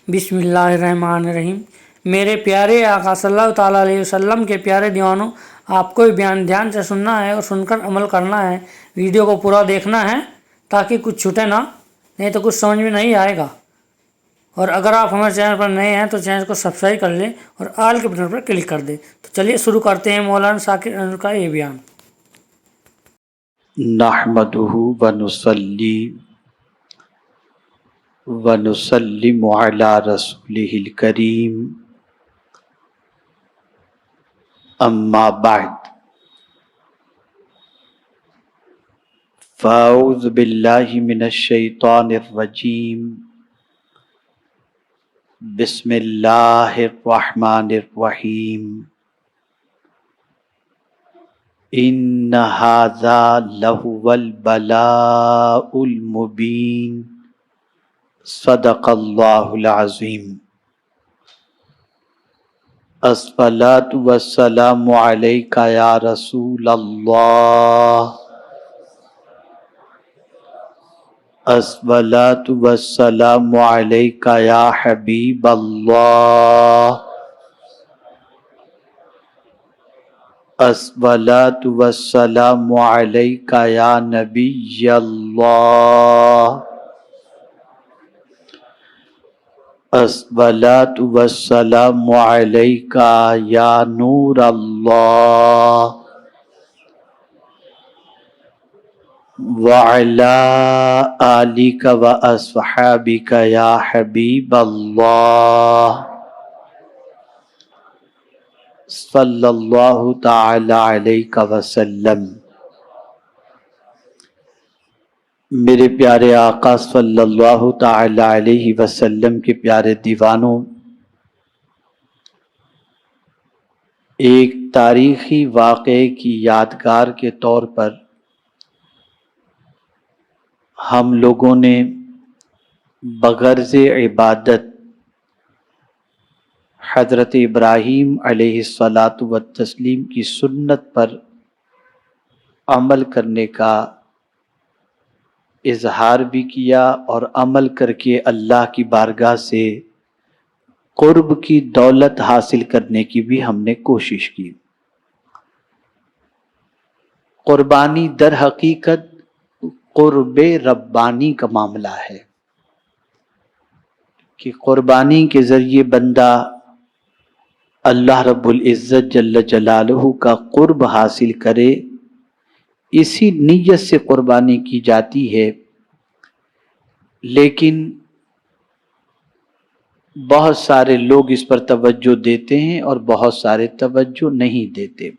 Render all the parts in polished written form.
بسم اللہ الرحمن الرحیم۔ میرے پیارے آقا صلی اللہ تعالیٰ علیہ وسلم کے پیارے دیوانوں، آپ کو بیان دھیان سے سننا ہے اور سن کر عمل کرنا ہے۔ ویڈیو کو پورا دیکھنا ہے تاکہ کچھ چھوٹے نہ، نہیں تو کچھ سمجھ میں نہیں آئے گا۔ اور اگر آپ ہمارے چینل پر نئے ہیں تو چینل کو سبسکرائب کر لیں اور آل کے بٹن پر کلک کر دیں۔ تو چلیے شروع کرتے ہیں مولانا ذاکر انور کا یہ بیان۔ نحمدہ ونصلی ونسلم علی رسولہ الکریم، اما بعد، فاعوذ باللہ من الشیطان الرجیم، بسم اللہ الرحمن الرحیم، ان ھذا لہو البلاء المبین، صدق اللہ العظیم۔ الصلاۃ والسلام علیک یا رسول اللہ، الصلاۃ والسلام علیک یا حبیب اللہ، الصلاۃ والسلام علیک یا نبی اللہ، الصلاۃ والسلام علیک یا نور اللہ، وعلی آلک واصحابک یا حبیب اللہ، صلی اللہ تعالی علیہ وسلم۔ میرے پیارے آقا صلی اللہ تعالی علیہ وسلم کے پیارے دیوانوں، ایک تاریخی واقعے کی یادگار کے طور پر ہم لوگوں نے بغرض عبادت حضرت ابراہیم علیہ الصلاۃ والتسلیم کی سنت پر عمل کرنے کا اظہار بھی کیا اور عمل کر کے اللہ کی بارگاہ سے قرب کی دولت حاصل کرنے کی بھی ہم نے کوشش کی۔ قربانی در حقیقت قرب ربانی کا معاملہ ہے کہ قربانی کے ذریعے بندہ اللہ رب العزت جل جلالہ کا قرب حاصل کرے، اسی نیت سے قربانی کی جاتی ہے۔ لیکن بہت سارے لوگ اس پر توجہ دیتے ہیں اور بہت سارے توجہ نہیں دیتے۔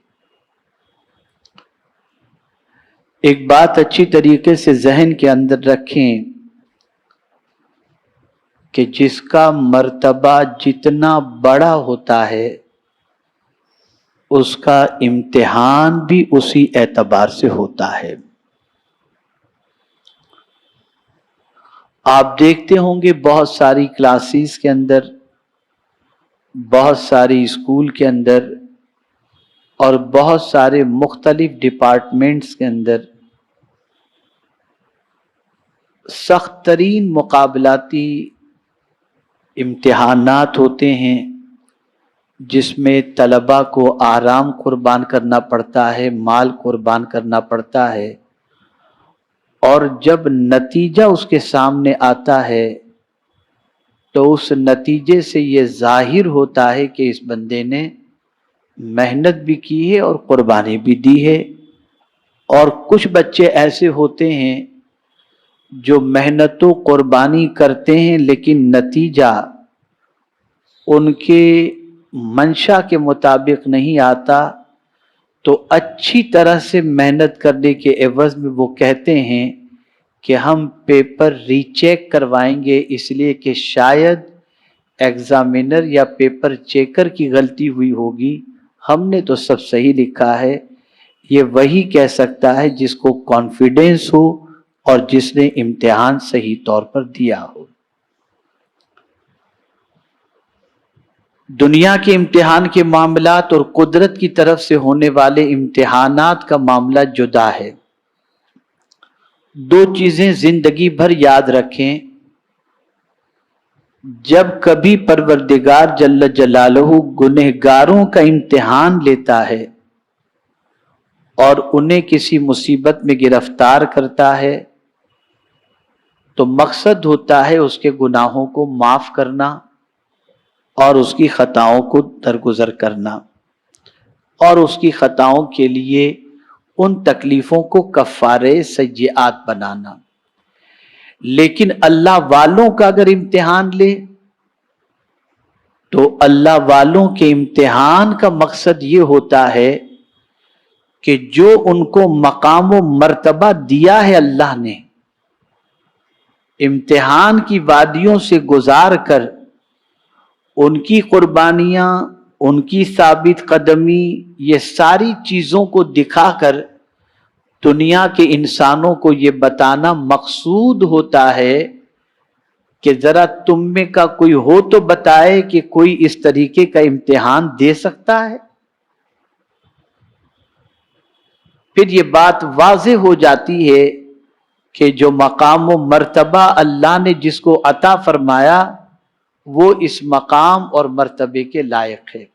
ایک بات اچھی طریقے سے ذہن کے اندر رکھیں کہ جس کا مرتبہ جتنا بڑا ہوتا ہے اس کا امتحان بھی اسی اعتبار سے ہوتا ہے۔ آپ دیکھتے ہوں گے بہت ساری کلاسز کے اندر، بہت ساری اسکول کے اندر اور بہت سارے مختلف ڈپارٹمنٹس کے اندر سخت ترین مقابلاتی امتحانات ہوتے ہیں، جس میں طلباء کو آرام قربان کرنا پڑتا ہے، مال قربان کرنا پڑتا ہے، اور جب نتیجہ اس کے سامنے آتا ہے تو اس نتیجے سے یہ ظاہر ہوتا ہے کہ اس بندے نے محنت بھی کی ہے اور قربانی بھی دی ہے۔ اور کچھ بچے ایسے ہوتے ہیں جو محنت و قربانی کرتے ہیں لیکن نتیجہ ان کے منشا کے مطابق نہیں آتا، تو اچھی طرح سے محنت کرنے کے عوض میں وہ کہتے ہیں کہ ہم پیپر ری چیک کروائیں گے، اس لیے کہ شاید ایگزامینر یا پیپر چیکر کی غلطی ہوئی ہوگی، ہم نے تو سب صحیح لکھا ہے۔ یہ وہی کہہ سکتا ہے جس کو کانفیڈنس ہو اور جس نے امتحان صحیح طور پر دیا ہو۔ دنیا کے امتحان کے معاملات اور قدرت کی طرف سے ہونے والے امتحانات کا معاملہ جدا ہے۔ دو چیزیں زندگی بھر یاد رکھیں، جب کبھی پروردگار جل جلالہ گنہگاروں کا امتحان لیتا ہے اور انہیں کسی مصیبت میں گرفتار کرتا ہے تو مقصد ہوتا ہے اس کے گناہوں کو معاف کرنا اور اس کی خطاؤں کو درگزر کرنا اور اس کی خطاؤں کے لیے ان تکلیفوں کو کفارے سیئات بنانا۔ لیکن اللہ والوں کا اگر امتحان لے تو اللہ والوں کے امتحان کا مقصد یہ ہوتا ہے کہ جو ان کو مقام و مرتبہ دیا ہے اللہ نے، امتحان کی وادیوں سے گزار کر ان کی قربانیاں، ان کی ثابت قدمی، یہ ساری چیزوں کو دکھا کر دنیا کے انسانوں کو یہ بتانا مقصود ہوتا ہے کہ ذرا تم میں کا کوئی ہو تو بتائے کہ کوئی اس طریقے کا امتحان دے سکتا ہے۔ پھر یہ بات واضح ہو جاتی ہے کہ جو مقام و مرتبہ اللہ نے جس کو عطا فرمایا وہ اس مقام اور مرتبے کے لائق ہے۔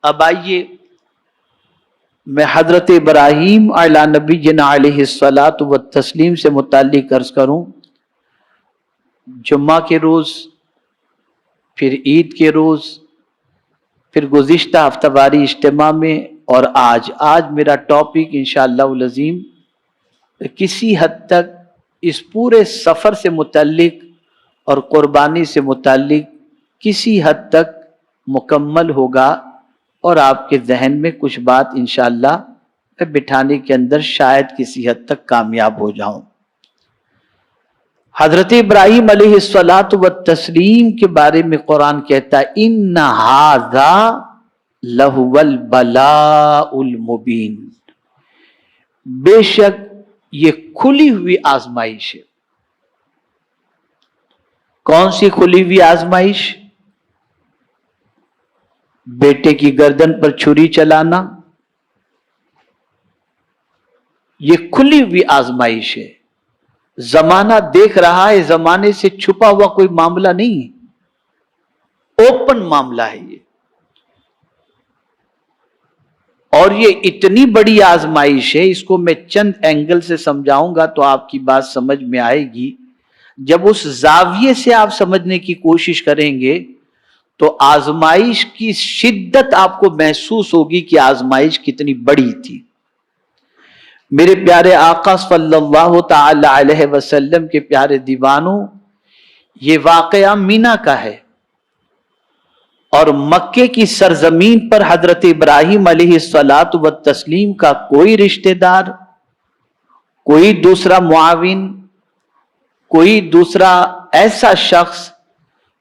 اب آئیے میں حضرت ابراہیم علی نبینا علیہ الصلاۃ والتسلیم سے متعلق عرض کروں۔ جمعہ کے روز، پھر عید کے روز، پھر گزشتہ ہفتہ واری اجتماع میں، اور آج میرا ٹاپک انشاءاللہ العظیم کسی حد تک اس پورے سفر سے متعلق اور قربانی سے متعلق کسی حد تک مکمل ہوگا، اور آپ کے ذہن میں کچھ بات انشاءاللہ بٹھانے کے اندر شاید کسی حد تک کامیاب ہو جاؤں۔ حضرت ابراہیم علیہ الصلاۃ والتسلیم کے بارے میں قرآن کہتا ہے ان ھذا لہو البلاء المبین، بے شک یہ کھلی ہوئی آزمائش ہے۔ کون سی کھلی ہوئی آزمائش؟ بیٹے کی گردن پر چھری چلانا، یہ کھلی ہوئی آزمائش ہے۔ زمانہ دیکھ رہا ہے، زمانے سے چھپا ہوا کوئی معاملہ نہیں ہے، اوپن معاملہ ہے یہ۔ اور یہ اتنی بڑی آزمائش ہے، اس کو میں چند اینگل سے سمجھاؤں گا تو آپ کی بات سمجھ میں آئے گی۔ جب اس زاویے سے آپ سمجھنے کی کوشش کریں گے تو آزمائش کی شدت آپ کو محسوس ہوگی کہ آزمائش کتنی بڑی تھی۔ میرے پیارے آقا صلی اللہ تعالی علیہ وسلم کے پیارے دیوانوں، یہ واقعہ مینا کا ہے، اور مکے کی سرزمین پر حضرت ابراہیم علیہ الصلاۃ والتسلیم کا کوئی رشتہ دار، کوئی دوسرا معاون، کوئی دوسرا ایسا شخص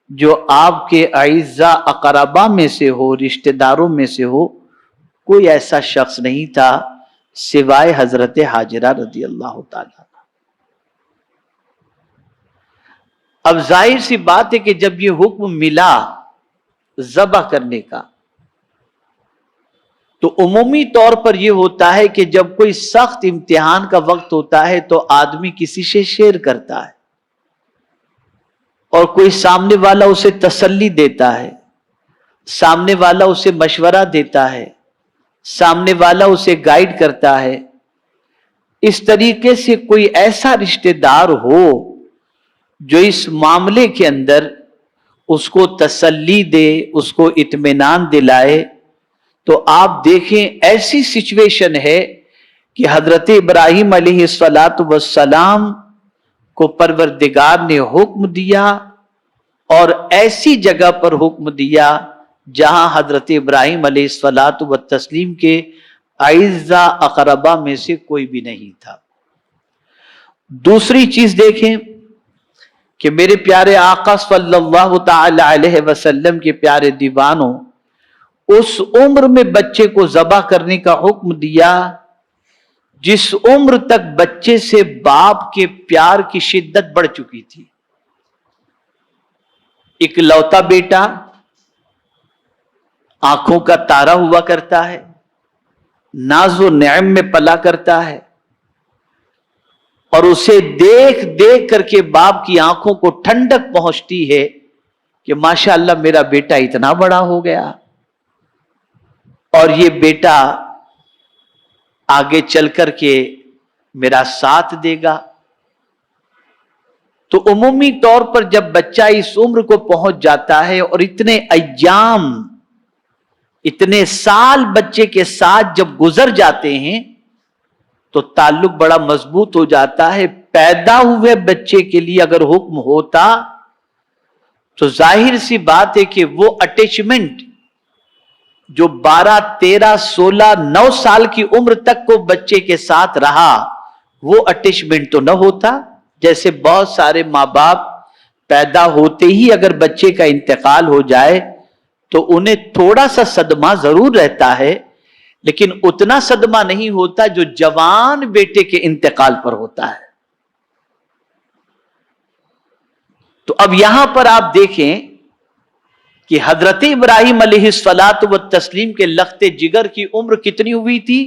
جو آپ کے اعزاء اقربا میں سے ہو، رشتہ داروں میں سے ہو، کوئی ایسا شخص نہیں تھا سوائے حضرت ہاجرہ رضی اللہ تعالیٰ۔ اب ظاہر سی بات ہے کہ جب یہ حکم ملا ذبح کرنے کا تو عمومی طور پر یہ ہوتا ہے کہ جب کوئی سخت امتحان کا وقت ہوتا ہے تو آدمی کسی سے شیئر کرتا ہے، اور کوئی سامنے والا اسے تسلی دیتا ہے، سامنے والا اسے مشورہ دیتا ہے، سامنے والا اسے گائیڈ کرتا ہے۔ اس طریقے سے کوئی ایسا رشتہ دار ہو جو اس معاملے کے اندر اس کو تسلی دے، اس کو اطمینان دلائے، تو آپ دیکھیں ایسی سچویشن ہے کہ حضرت ابراہیم علیہ الصلاۃ والسلام کو پروردگار نے حکم دیا، اور ایسی جگہ پر حکم دیا جہاں حضرت ابراہیم علیہ الصلاۃ والتسلیم کے اعزاء اقربا میں سے کوئی بھی نہیں تھا۔ دوسری چیز دیکھیں کہ میرے پیارے آقا صلی اللہ تعالی علیہ وسلم کے پیارے دیوانوں، اس عمر میں بچے کو ذبح کرنے کا حکم دیا جس عمر تک بچے سے باپ کے پیار کی شدت بڑھ چکی تھی۔ اکلوتا بیٹا آنکھوں کا تارا ہوا کرتا ہے، ناز و نعم میں پلا کرتا ہے، اور اسے دیکھ دیکھ کر کے باپ کی آنکھوں کو ٹھنڈک پہنچتی ہے کہ ماشاءاللہ میرا بیٹا اتنا بڑا ہو گیا اور یہ بیٹا آگے چل کر کے میرا ساتھ دے گا. تو عمومی طور پر جب بچہ اس عمر کو پہنچ جاتا ہے اور اتنے ایام اتنے سال بچے کے ساتھ جب گزر جاتے ہیں تو تعلق بڑا مضبوط ہو جاتا ہے. پیدا ہوئے بچے کے لیے اگر حکم ہوتا تو ظاہر سی بات ہے کہ وہ اٹیچمنٹ جو 12, 13, 16, 9 سال کی عمر تک کو بچے کے ساتھ رہا وہ اٹیچمنٹ تو نہ ہوتا. جیسے بہت سارے ماں باپ پیدا ہوتے ہی اگر بچے کا انتقال ہو جائے تو انہیں تھوڑا سا صدمہ ضرور رہتا ہے لیکن اتنا صدمہ نہیں ہوتا جو جوان بیٹے کے انتقال پر ہوتا ہے. تو اب یہاں پر آپ دیکھیں کہ حضرت ابراہیم علیہ الصلوۃ والتسلیم کے لخت جگر کی عمر کتنی ہوئی تھی؟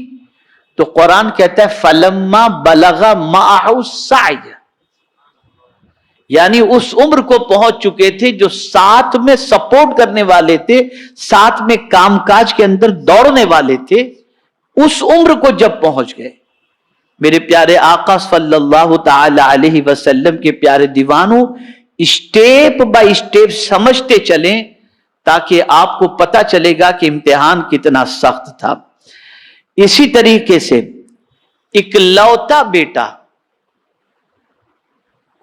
تو قرآن کہتا ہے فلما بلغ معہ السعی، یعنی اس عمر کو پہنچ چکے تھے جو ساتھ میں سپورٹ کرنے والے تھے، ساتھ میں کام کاج کے اندر دوڑنے والے تھے. اس عمر کو جب پہنچ گئے میرے پیارے آقا صلی اللہ تعالی علیہ وسلم کے پیارے دیوانوں اسٹیپ بائی اسٹیپ سمجھتے چلیں تاکہ آپ کو پتا چلے گا کہ امتحان کتنا سخت تھا. اسی طریقے سے اکلوتا بیٹا،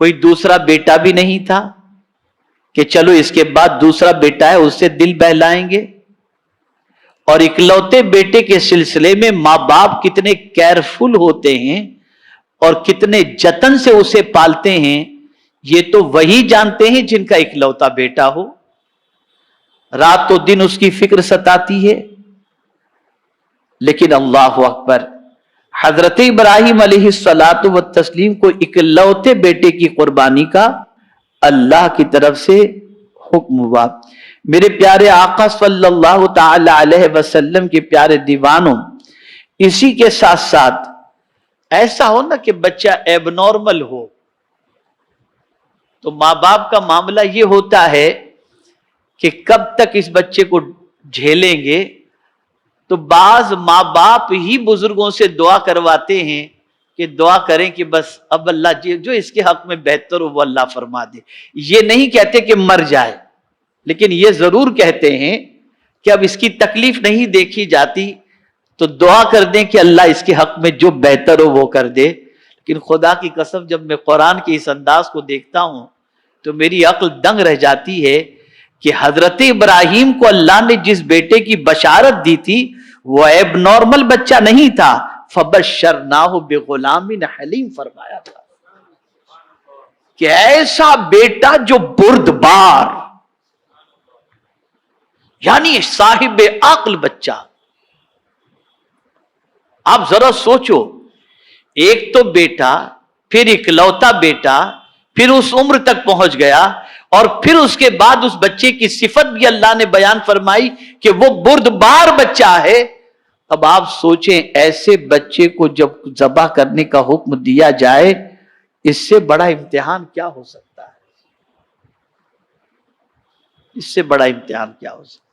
کوئی دوسرا بیٹا بھی نہیں تھا کہ چلو اس کے بعد دوسرا بیٹا ہے اس سے دل بہلائیں گے. اور اکلوتے بیٹے کے سلسلے میں ماں باپ کتنے کیئرفل ہوتے ہیں اور کتنے جتن سے اسے پالتے ہیں یہ تو وہی جانتے ہیں جن کا اکلوتا بیٹا ہو. رات تو دن اس کی فکر ستاتی ہے. لیکن اللہ اکبر، حضرت ابراہیم علیہ الصلوۃ والتسلیم کو اکلوتے بیٹے کی قربانی کا اللہ کی طرف سے حکم ہوا. میرے پیارے آقا صلی اللہ تعالی علیہ وسلم کے پیارے دیوانوں، اسی کے ساتھ ساتھ ایسا ہو نا کہ بچہ ایب نارمل ہو تو ماں باپ کا معاملہ یہ ہوتا ہے کہ کب تک اس بچے کو جھیلیں گے. تو بعض ماں باپ ہی بزرگوں سے دعا کرواتے ہیں کہ دعا کریں کہ بس اب اللہ جو اس کے حق میں بہتر ہو وہ اللہ فرما دے. یہ نہیں کہتے کہ مر جائے، لیکن یہ ضرور کہتے ہیں کہ اب اس کی تکلیف نہیں دیکھی جاتی تو دعا کر دیں کہ اللہ اس کے حق میں جو بہتر ہو وہ کر دے. لیکن خدا کی قسم جب میں قرآن کے اس انداز کو دیکھتا ہوں تو میری عقل دنگ رہ جاتی ہے کہ حضرت ابراہیم کو اللہ نے جس بیٹے کی بشارت دی تھی وہ ایب نارمل بچہ نہیں تھا. فبشرناہ بغلام حلیم فرمایا تھا کہ ایسا بیٹا جو بردبار، یعنی صاحب عقل بچہ. آپ ذرا سوچو، ایک تو بیٹا، پھر اکلوتا بیٹا، پھر اس عمر تک پہنچ گیا اور پھر اس کے بعد اس بچے کی صفت بھی اللہ نے بیان فرمائی کہ وہ بردبار بچہ ہے. اب آپ سوچیں ایسے بچے کو جب ذبح کرنے کا حکم دیا جائے اس سے بڑا امتحان کیا ہو سکتا ہے؟ اس سے بڑا امتحان کیا ہو سکتا ہے؟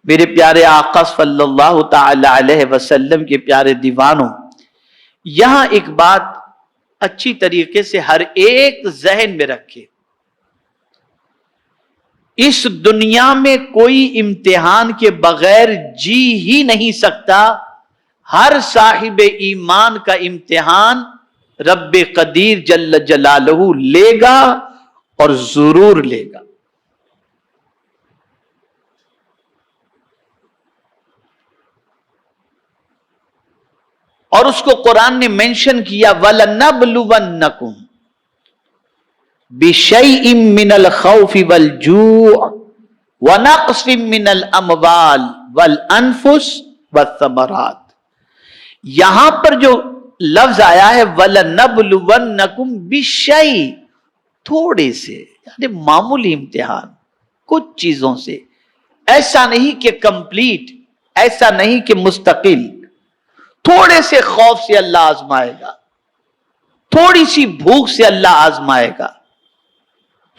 میرے پیارے آقا صلی اللہ تعالی علیہ وسلم کے پیارے دیوانوں، یہاں ایک بات اچھی طریقے سے ہر ایک ذہن میں رکھے. اس دنیا میں کوئی امتحان کے بغیر جی ہی نہیں سکتا. ہر صاحب ایمان کا امتحان رب قدیر جل جلالہ لے گا اور ضرور لے گا. اور اس کو قرآن نے مینشن کیا وَلَنَبْلُوَنَّكُمْ بِشَيْءٍ مِّنَ الْخَوْفِ وَالْجُوعِ وَنَقْصٍ مِّنَ الْأَمْوَالِ وَالْأَنفُسِ وَالثَّمَرَاتِ. یہاں پر جو لفظ آیا ہے وَلَنَبْلُوَنَّكُمْ بِشَيْءٍ، تھوڑے سے، یعنی معمولی امتحان، کچھ چیزوں سے. ایسا نہیں کہ کمپلیٹ، ایسا نہیں کہ مستقل. تھوڑے سے خوف سے اللہ آزمائے گا، تھوڑی سی بھوک سے اللہ آزمائے گا،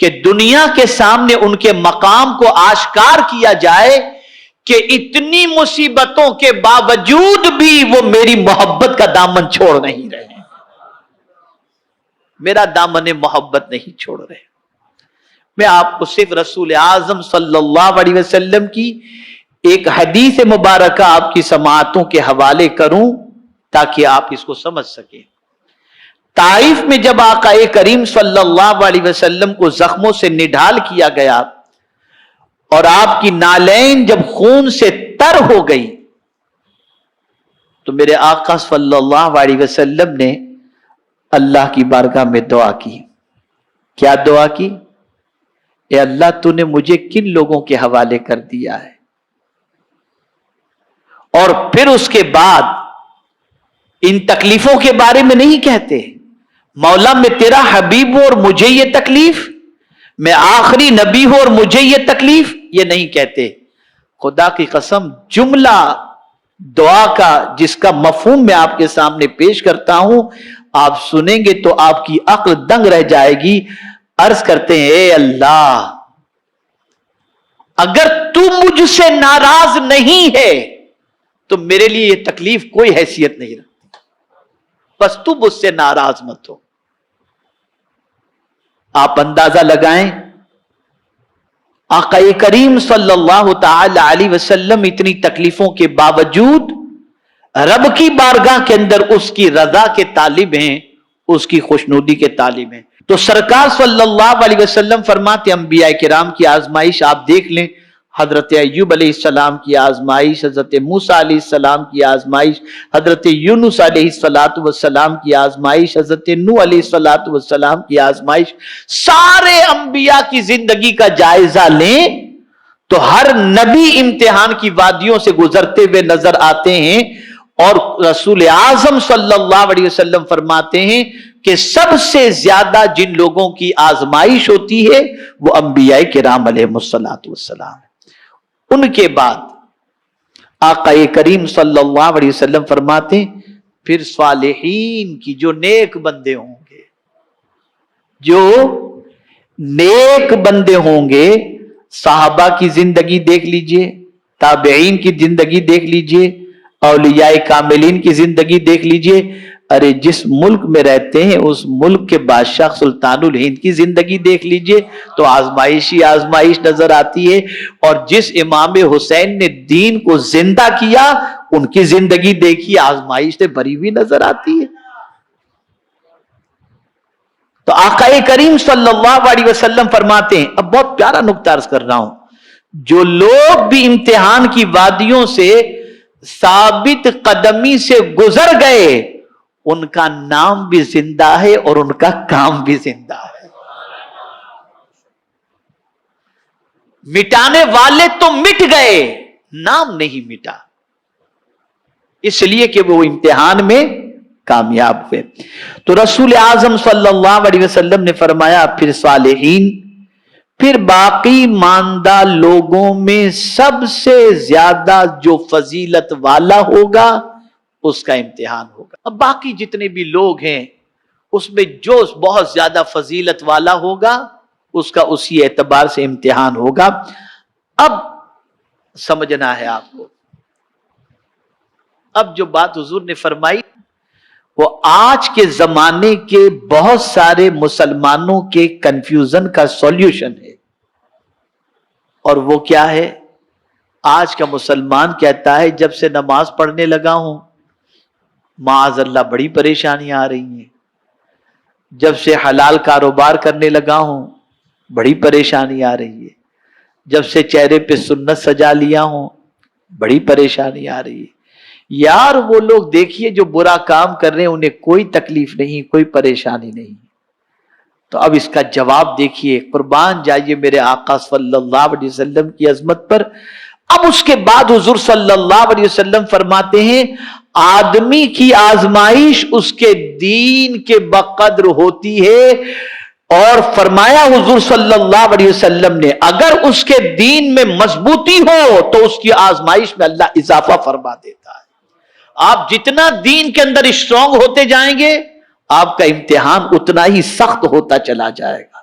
کہ دنیا کے سامنے ان کے مقام کو آشکار کیا جائے کہ اتنی مصیبتوں کے باوجود بھی وہ میری محبت کا دامن چھوڑ نہیں رہے، میرا دامن محبت نہیں چھوڑ رہے۔ میں آپ کو صرف رسول اعظم صلی اللہ علیہ وسلم کی ایک حدیث مبارکہ آپ کی سماعتوں کے حوالے کروں تاکہ آپ اس کو سمجھ سکیں۔ طائف میں جب آقا کریم صلی اللہ علیہ وسلم کو زخموں سے نڈھال کیا گیا اور آپ کی نالین جب خون سے تر ہو گئی تو میرے آقا صلی اللہ علیہ وسلم نے اللہ کی بارگاہ میں دعا کی۔ کیا دعا کی؟ اے اللہ تو نے مجھے کن لوگوں کے حوالے کر دیا ہے؟ اور پھر اس کے بعد ان تکلیفوں کے بارے میں نہیں کہتے مولا میں تیرا حبیب ہوں اور مجھے یہ تکلیف، میں آخری نبی ہوں اور مجھے یہ تکلیف، یہ نہیں کہتے۔ خدا کی قسم جملہ دعا کا جس کا مفہوم میں آپ کے سامنے پیش کرتا ہوں، آپ سنیں گے تو آپ کی عقل دنگ رہ جائے گی۔ عرض کرتے ہیں اے اللہ اگر تو مجھ سے ناراض نہیں ہے تو میرے لیے یہ تکلیف کوئی حیثیت نہیں رکھتی، بس تو مجھ سے ناراض مت ہو۔ آپ اندازہ لگائیں آقا کریم صلی اللہ تعالی علیہ وسلم اتنی تکلیفوں کے باوجود رب کی بارگاہ کے اندر اس کی رضا کے طالب ہیں، اس کی خوشنودی کے طالب ہیں۔ تو سرکار صلی اللہ علیہ وسلم فرماتے انبیاء کرام کی آزمائش آپ دیکھ لیں، حضرت ایوب علیہ السلام کی آزمائش، حضرت موسیٰ علیہ السلام کی آزمائش، حضرت یونس علیہ السلام کی آزمائش، حضرت نوح علیہ السلام کی آزمائش، سارے انبیاء کی زندگی کا جائزہ لیں تو ہر نبی امتحان کی وادیوں سے گزرتے ہوئے نظر آتے ہیں، اور رسول اعظم صلی اللہ علیہ وسلم فرماتے ہیں کہ سب سے زیادہ جن لوگوں کی آزمائش ہوتی ہے وہ انبیاء کرام علیہ السلام۔ ان کے بعد آقا کریم صلی اللہ علیہ وسلم فرماتے ہیں پھر صالحین کی، جو نیک بندے ہوں گے، جو نیک بندے ہوں گے، صحابہ کی زندگی دیکھ لیجئے، تابعین کی زندگی دیکھ لیجئے، اولیاء کاملین کی زندگی دیکھ لیجئے۔ ارے جس ملک میں رہتے ہیں اس ملک کے بادشاہ سلطان الہند کی زندگی دیکھ لیجئے تو آزمائش ہی آزمائش نظر آتی ہے، اور جس امام حسین نے دین کو زندہ کیا ان کی زندگی دیکھی آزمائش سے بھری ہوئی نظر آتی ہے۔ تو آقا کریم صلی اللہ علیہ وسلم فرماتے ہیں، اب بہت پیارا نکتہ عرض کر رہا ہوں، جو لوگ بھی امتحان کی وادیوں سے ثابت قدمی سے گزر گئے ان کا نام بھی زندہ ہے اور ان کا کام بھی زندہ ہے۔ مٹانے والے تو مٹ گئے، نام نہیں مٹا، اس لیے کہ وہ امتحان میں کامیاب ہوئے۔ تو رسول اعظم صلی اللہ علیہ وسلم نے فرمایا پھر صالحین، پھر باقی ماندہ لوگوں میں سب سے زیادہ جو فضیلت والا ہوگا اس کا امتحان ہوگا۔ اب باقی جتنے بھی لوگ ہیں اس میں جو بہت زیادہ فضیلت والا ہوگا اس کا اسی اعتبار سے امتحان ہوگا۔ اب سمجھنا ہے آپ کو، اب جو بات حضور نے فرمائی وہ آج کے زمانے کے بہت سارے مسلمانوں کے کنفیوژن کا سولوشن ہے، اور وہ کیا ہے؟ آج کا مسلمان کہتا ہے جب سے نماز پڑھنے لگا ہوں معاذ اللہ بڑی پریشانیاں آ رہی ہیں، جب سے حلال کاروبار کرنے لگا ہوں بڑی پریشانی آ رہی ہے، جب سے چہرے پہ سنت سجا لیا ہوں بڑی پریشانی آ رہی ہے۔ یار وہ لوگ دیکھیے جو برا کام کر رہے ہیں انہیں کوئی تکلیف نہیں، کوئی پریشانی نہیں۔ تو اب اس کا جواب دیکھیے، قربان جائیے میرے آقا صلی اللہ علیہ وسلم کی عظمت پر۔ اب اس کے بعد حضور صلی اللہ علیہ وسلم فرماتے ہیں آدمی کی آزمائش اس کے دین کے بقدر ہوتی ہے، اور فرمایا حضور صلی اللہ علیہ وسلم نے اگر اس کے دین میں مضبوطی ہو تو اس کی آزمائش میں اللہ اضافہ فرما دیتا ہے۔ آپ جتنا دین کے اندر اسٹرانگ ہوتے جائیں گے آپ کا امتحان اتنا ہی سخت ہوتا چلا جائے گا۔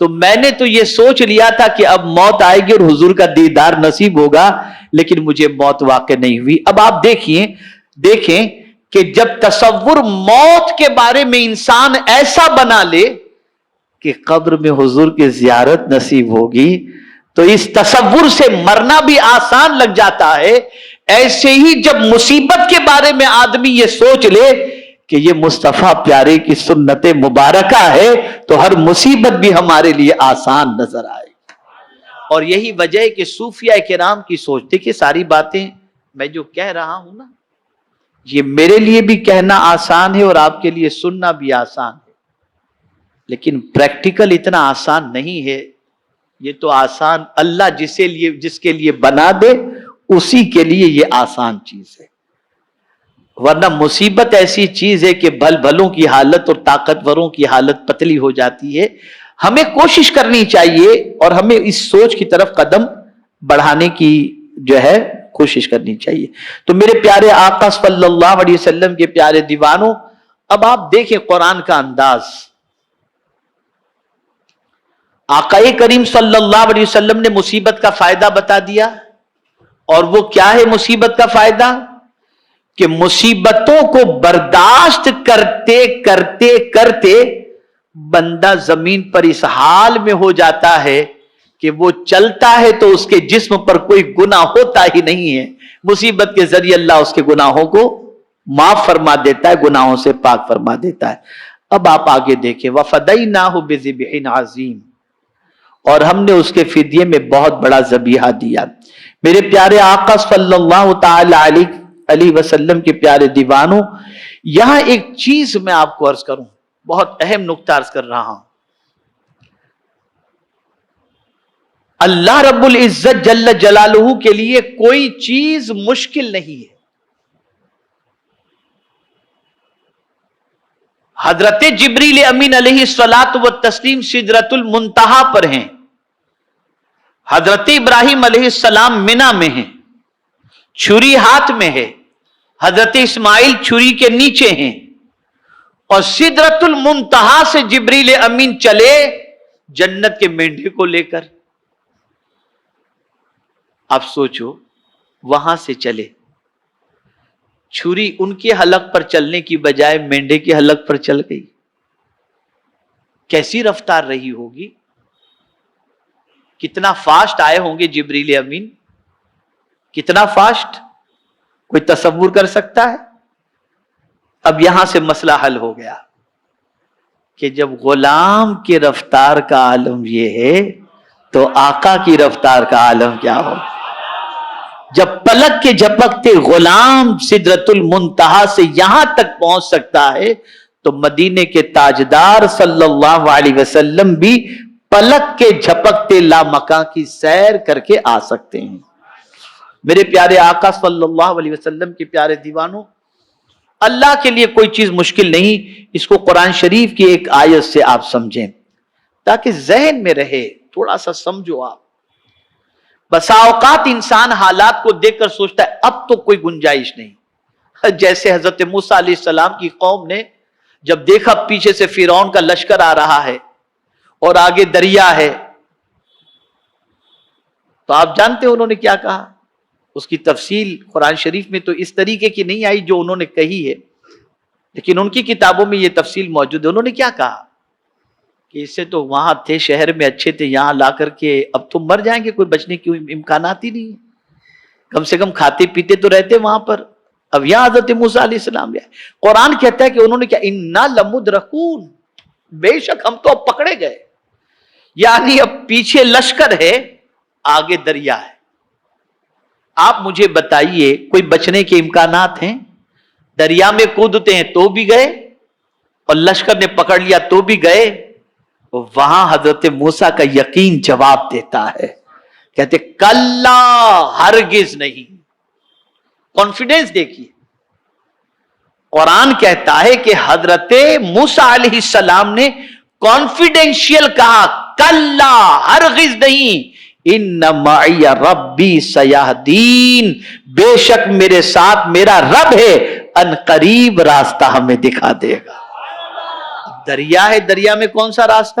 تو میں نے تو یہ سوچ لیا تھا کہ اب موت آئے گی اور حضور کا دیدار نصیب ہوگا، لیکن مجھے موت واقع نہیں ہوئی۔ اب آپ دیکھیں کہ جب تصور موت کے بارے میں انسان ایسا بنا لے کہ قبر میں حضور کی زیارت نصیب ہوگی، تو اس تصور سے مرنا بھی آسان لگ جاتا ہے۔ ایسے ہی جب مصیبت کے بارے میں آدمی یہ سوچ لے کہ یہ مصطفیٰ پیارے کی سنت مبارکہ ہے، تو ہر مصیبت بھی ہمارے لیے آسان نظر آئے۔ اور یہی وجہ ہے کہ صوفیاء کرام کی سوچ، دیکھیے ساری باتیں میں جو کہہ رہا ہوں نا، یہ میرے لیے بھی کہنا آسان ہے اور آپ کے لیے سننا بھی آسان ہے، لیکن پریکٹیکل اتنا آسان نہیں ہے۔ یہ تو آسان اللہ جس کے لیے بنا دے اسی کے لیے یہ آسان چیز ہے، ورنہ مصیبت ایسی چیز ہے کہ بھلوں کی حالت اور طاقتوروں کی حالت پتلی ہو جاتی ہے۔ ہمیں کوشش کرنی چاہیے اور ہمیں اس سوچ کی طرف قدم بڑھانے کی جو ہے کوشش کرنی چاہیے۔ تو میرے پیارے آقا صلی اللہ علیہ وسلم کے پیارے دیوانوں، اب آپ دیکھیں قرآن کا انداز۔ آقا کریم صلی اللہ علیہ وسلم نے مصیبت کا فائدہ بتا دیا، اور وہ کیا ہے مصیبت کا فائدہ؟ کہ مصیبتوں کو برداشت کرتے کرتے کرتے بندہ زمین پر اس حال میں ہو جاتا ہے کہ وہ چلتا ہے تو اس کے جسم پر کوئی گناہ ہوتا ہی نہیں ہے۔ مصیبت کے ذریعے اللہ اس کے گناہوں کو معاف فرما دیتا ہے، گناہوں سے پاک فرما دیتا ہے۔ اب آپ آگے دیکھیں، وَفَدَيْنَاهُ بِذِبْحٍ عَظِيمٍ، اور ہم نے اس کے فدیے میں بہت بڑا ذبیحہ دیا۔ میرے پیارے آقا صلی اللہ تعالی علیہ وسلم کے پیارے دیوانوں، یہاں ایک چیز میں آپ کو عرض کروں، بہت اہم نقطہ عرض کر رہا ہوں۔ اللہ رب العزت جل جلالہ کے لیے کوئی چیز مشکل نہیں ہے۔ حضرت جبریل امین علیہ الصلاۃ والتسلیم سدرۃ المنتہا پر ہیں، حضرت ابراہیم علیہ السلام منا میں ہیں، چھری ہاتھ میں ہے، حضرت اسماعیل چھری کے نیچے ہیں، اور سدرۃ المنتہا سے جبریل امین چلے جنت کے مینڈے کو لے کر۔ آپ سوچو، وہاں سے چلے، چھری ان کے حلق پر چلنے کی بجائے مینڈے کے حلق پر چل گئی، کیسی رفتار رہی ہوگی؟ کتنا فاسٹ آئے ہوں گے جبریل امین، کتنا فاسٹ، کوئی تصور کر سکتا ہے؟ اب یہاں سے مسئلہ حل ہو گیا کہ جب غلام کی رفتار کا عالم یہ ہے تو آقا کی رفتار کا عالم کیا ہو؟ جب پلک کے جھپکتے غلام سدرۃ المنتہا سے یہاں تک پہنچ سکتا ہے تو مدینے کے تاجدار صلی اللہ علیہ وسلم بھی پلک کے جھپکتے لامکاں کی سیر کر کے آ سکتے ہیں۔ میرے پیارے آقا صلی اللہ علیہ وسلم کے پیارے دیوانوں، اللہ کے لیے کوئی چیز مشکل نہیں۔ اس کو قرآن شریف کی ایک آیت سے آپ سمجھیں تاکہ ذہن میں رہے، تھوڑا سا سمجھو آپ۔ بسا اوقات انسان حالات کو دیکھ کر سوچتا ہے اب تو کوئی گنجائش نہیں، جیسے حضرت موسیٰ علیہ السلام کی قوم نے جب دیکھا پیچھے سے فرعون کا لشکر آ رہا ہے اور آگے دریا ہے، تو آپ جانتے ہیں انہوں نے کیا کہا؟ اس کی تفصیل قرآن شریف میں تو اس طریقے کی نہیں آئی جو انہوں نے کہی ہے، لیکن ان کی کتابوں میں یہ تفصیل موجود ہے۔ انہوں نے کیا کہا کہ اس سے تو وہاں تھے، شہر میں اچھے تھے، یہاں لا کر کے اب تو مر جائیں گے، کوئی بچنے کی امکانات ہی نہیں ہے، کم سے کم کھاتے پیتے تو رہتے وہاں پر، اب یہاں حضرت موسیٰ علیہ السلام لے آئے۔ قرآن کہتا ہے کہ انہوں نے کیا، اِنَّا لَمُدْرَكُونَ، بے شک ہم تو اب پکڑے گئے، یعنی اب پیچھے لشکر ہے، آگے دریا ہے۔ آپ مجھے بتائیے کوئی بچنے کے امکانات ہیں؟ دریا میں کودتے ہیں تو بھی گئے، اور لشکر نے پکڑ لیا تو بھی گئے۔ وہاں حضرت موسیٰ کا یقین جواب دیتا ہے، کہتے کلا، ہرگز نہیں۔ کانفیڈنس دیکھیے، قرآن کہتا ہے کہ حضرت موسیٰ علیہ السلام نے کانفیڈینشیل کہا، کلا، ہرگز نہیں، ان معی ربی سیہدین، بے شک میرے ساتھ میرا رب ہے، ان قریب راستہ ہمیں دکھا دے گا۔ دریا ہے، دریا میں کون سا راستہ؟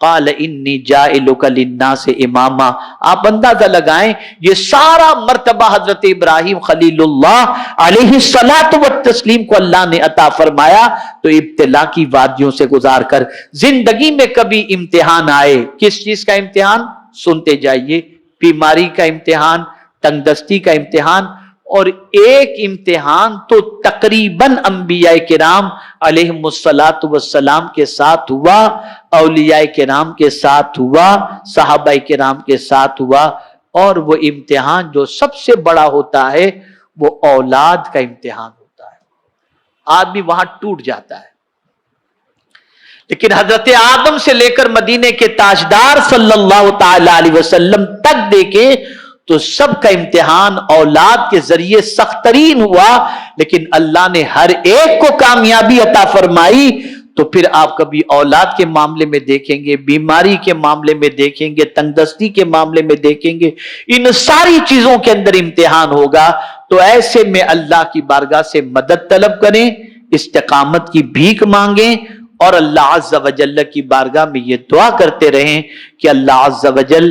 قال انی جاعلک للناس اماما. آپ اندازہ لگائیں یہ سارا مرتبہ حضرت ابراہیم خلیل اللہ علیہ الصلاۃ والتسلیم کو اللہ نے عطا فرمایا تو ابتلا کی وادیوں سے گزار کر. زندگی میں کبھی امتحان آئے، کس چیز کا امتحان؟ سنتے جائیے. بیماری کا امتحان، تنگ دستی کا امتحان، اور ایک امتحان تو تقریباً انبیاء کرام علیہم الصلاۃ والسلام کے ساتھ ہوا، اولیاء کرام کے ساتھ ہوا، صحابہ کرام کے ساتھ ہوا، اور وہ امتحان جو سب سے بڑا ہوتا ہے وہ اولاد کا امتحان ہوتا ہے. آدمی وہاں ٹوٹ جاتا ہے. لیکن حضرت آدم سے لے کر مدینے کے تاجدار صلی اللہ تعالی علیہ وسلم تک دیکھیں تو سب کا امتحان اولاد کے ذریعے سخت ترین ہوا، لیکن اللہ نے ہر ایک کو کامیابی عطا فرمائی. تو پھر آپ کبھی اولاد کے معاملے میں دیکھیں گے، بیماری کے معاملے میں دیکھیں گے، تنگ دستی کے معاملے میں دیکھیں گے، ان ساری چیزوں کے اندر امتحان ہوگا. تو ایسے میں اللہ کی بارگاہ سے مدد طلب کریں، استقامت کی بھیک مانگیں، اور اللہ عز و جل کی بارگاہ میں یہ دعا کرتے رہیں کہ اللہ عز و جل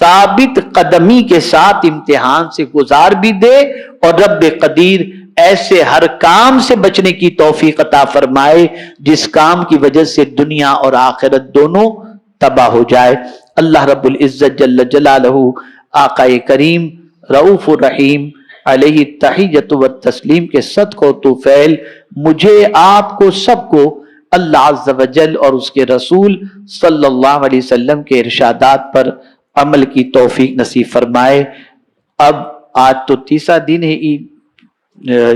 ثابت قدمی کے ساتھ امتحان سے گزار بھی دے، اور رب قدیر ایسے ہر کام سے بچنے کی توفیق عطا فرمائے جس کام کی وجہ سے دنیا اور آخرت دونوں تباہ ہو جائے. اللہ رب العزت جل جلالہ آقا کریم رؤوف الرحیم علیہ تحیت و تسلیم کے صدقہ و طفیل مجھے، آپ کو، سب کو اللہ عز و جل اور اس کے رسول صلی اللہ علیہ وسلم کے ارشادات پر عمل کی توفیق نصیب فرمائے. اب آج تو تیسرا دن ہے عید،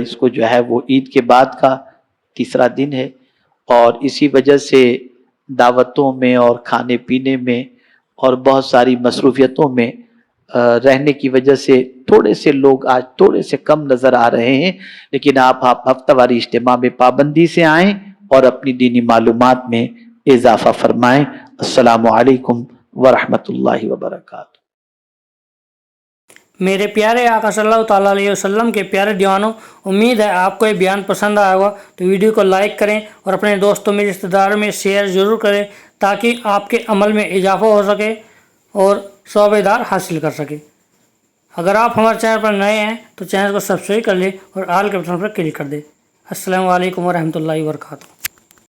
اس کو جو ہے وہ عید کے بعد کا تیسرا دن ہے، اور اسی وجہ سے دعوتوں میں اور کھانے پینے میں اور بہت ساری مصروفیتوں میں رہنے کی وجہ سے تھوڑے سے لوگ آج تھوڑے سے کم نظر آ رہے ہیں. لیکن آپ ہفتہ واری اجتماع میں پابندی سے آئیں اور اپنی دینی معلومات میں اضافہ فرمائیں. السلام علیکم ورحمۃ اللہ وبرکاتہ. میرے پیارے آقا صلی اللہ تعالیٰ علیہ وسلم کے پیارے دیوانوں، امید ہے آپ کو یہ بیان پسند آیا ہوگا. تو ویڈیو کو لائک کریں اور اپنے دوستوں میں، رشتہ داروں میں شیئر ضرور کریں تاکہ آپ کے عمل میں اضافہ ہو سکے اور شعبہ دار حاصل کر سکے. اگر آپ ہمارے چینل پر نئے ہیں تو چینل کو سبسکرائب کر لیں اور آل کے بٹن پر کلک کر دیں. السلام علیکم ورحمۃ اللہ وبرکاتہ.